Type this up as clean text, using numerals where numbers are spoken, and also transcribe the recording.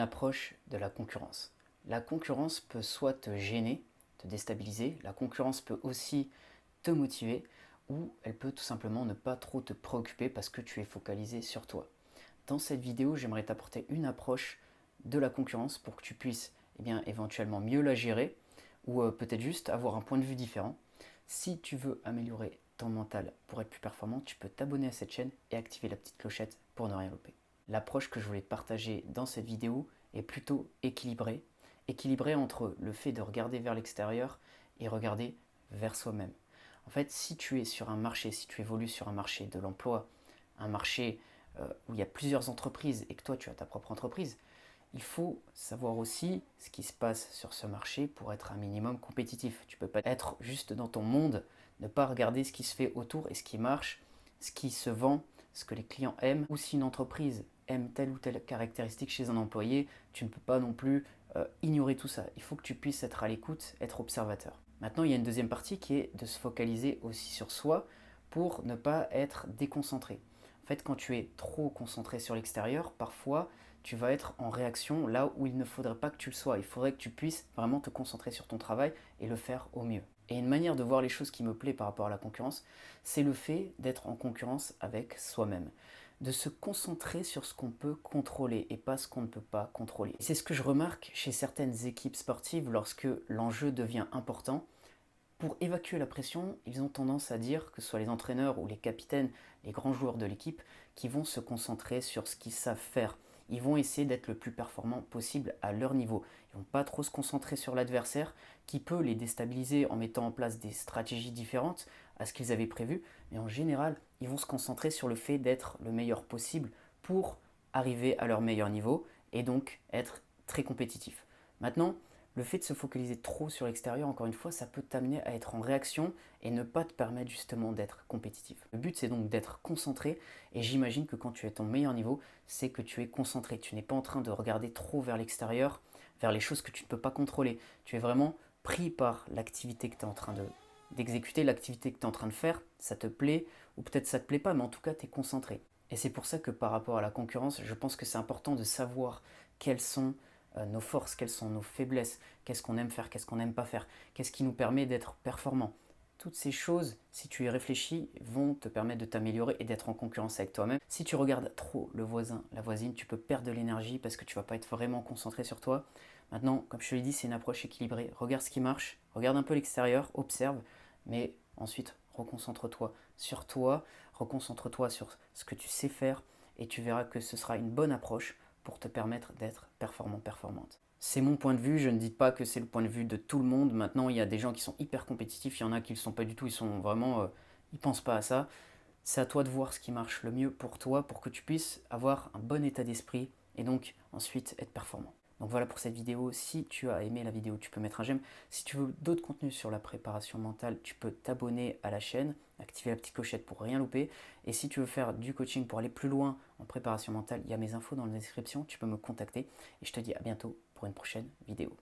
une approche de la concurrence. La concurrence peut soit te gêner, te déstabiliser, la concurrence peut aussi te motiver, ou elle peut tout simplement ne pas trop te préoccuper parce que tu es focalisé sur toi. Dans cette vidéo, j'aimerais t'apporter une approche de la concurrence pour que tu puisses éventuellement mieux la gérer ou peut-être juste avoir un point de vue différent. Si tu veux améliorer ton mental pour être plus performant, tu peux t'abonner à cette chaîne et activer la petite clochette pour ne rien louper. L'approche que je voulais te partager dans cette vidéo est plutôt équilibrée. Équilibrée entre le fait de regarder vers l'extérieur et regarder vers soi-même. En fait, si tu es sur un marché, si tu évolues sur un marché de l'emploi, un marché où il y a plusieurs entreprises et que toi tu as ta propre entreprise, il faut savoir aussi ce qui se passe sur ce marché pour être un minimum compétitif. Tu ne peux pas être juste dans ton monde, ne pas regarder ce qui se fait autour et ce qui marche, ce qui se vend, ce que les clients aiment, ou si une entreprise aime telle ou telle caractéristique chez un employé, tu ne peux pas non plus ignorer tout ça. Il faut que tu puisses être à l'écoute, être observateur. Maintenant, il y a une deuxième partie qui est de se focaliser aussi sur soi pour ne pas être déconcentré. En fait, quand tu es trop concentré sur l'extérieur, parfois tu vas être en réaction là où il ne faudrait pas que tu le sois. Il faudrait que tu puisses vraiment te concentrer sur ton travail et le faire au mieux. Et une manière de voir les choses qui me plaît par rapport à la concurrence, c'est le fait d'être en concurrence avec soi-même. De se concentrer sur ce qu'on peut contrôler et pas ce qu'on ne peut pas contrôler. C'est ce que je remarque chez certaines équipes sportives lorsque l'enjeu devient important. Pour évacuer la pression, ils ont tendance à dire, que ce soit les entraîneurs ou les capitaines, les grands joueurs de l'équipe, qui vont se concentrer sur ce qu'ils savent faire. Ils vont essayer d'être le plus performant possible à leur niveau. Ils ne vont pas trop se concentrer sur l'adversaire, qui peut les déstabiliser en mettant en place des stratégies différentes à ce qu'ils avaient prévu. Mais en général, ils vont se concentrer sur le fait d'être le meilleur possible pour arriver à leur meilleur niveau et donc être très compétitif. Maintenant, le fait de se focaliser trop sur l'extérieur, encore une fois, ça peut t'amener à être en réaction et ne pas te permettre justement d'être compétitif. Le but, c'est donc d'être concentré et j'imagine que quand tu es à ton meilleur niveau, c'est que tu es concentré. Tu n'es pas en train de regarder trop vers l'extérieur, vers les choses que tu ne peux pas contrôler. Tu es vraiment pris par l'activité que tu es en train d'exécuter, l'activité que tu es en train de faire. Ça te plaît ou peut-être ça ne te plaît pas, mais en tout cas, tu es concentré. Et c'est pour ça que par rapport à la concurrence, je pense que c'est important de savoir quelles sont nos forces, quelles sont nos faiblesses, qu'est-ce qu'on aime faire, qu'est-ce qu'on n'aime pas faire, qu'est-ce qui nous permet d'être performant. Toutes ces choses, si tu y réfléchis, vont te permettre de t'améliorer et d'être en concurrence avec toi-même. Si tu regardes trop le voisin, la voisine, tu peux perdre de l'énergie parce que tu ne vas pas être vraiment concentré sur toi. Maintenant, comme je te l'ai dit, c'est une approche équilibrée. Regarde ce qui marche, regarde un peu l'extérieur, observe, mais ensuite, reconcentre-toi sur toi, reconcentre-toi sur ce que tu sais faire et tu verras que ce sera une bonne approche pour te permettre d'être performant, performante. C'est mon point de vue, je ne dis pas que c'est le point de vue de tout le monde. Maintenant, il y a des gens qui sont hyper compétitifs, il y en a qui ne le sont pas du tout, ils sont vraiment, ils pensent pas à ça. C'est à toi de voir ce qui marche le mieux pour toi, pour que tu puisses avoir un bon état d'esprit et donc ensuite être performant. Donc voilà pour cette vidéo. Si tu as aimé la vidéo, tu peux mettre un j'aime. Si tu veux d'autres contenus sur la préparation mentale, tu peux t'abonner à la chaîne, activer la petite clochette pour rien louper. Et si tu veux faire du coaching pour aller plus loin en préparation mentale, il y a mes infos dans la description, tu peux me contacter. Et je te dis à bientôt pour une prochaine vidéo.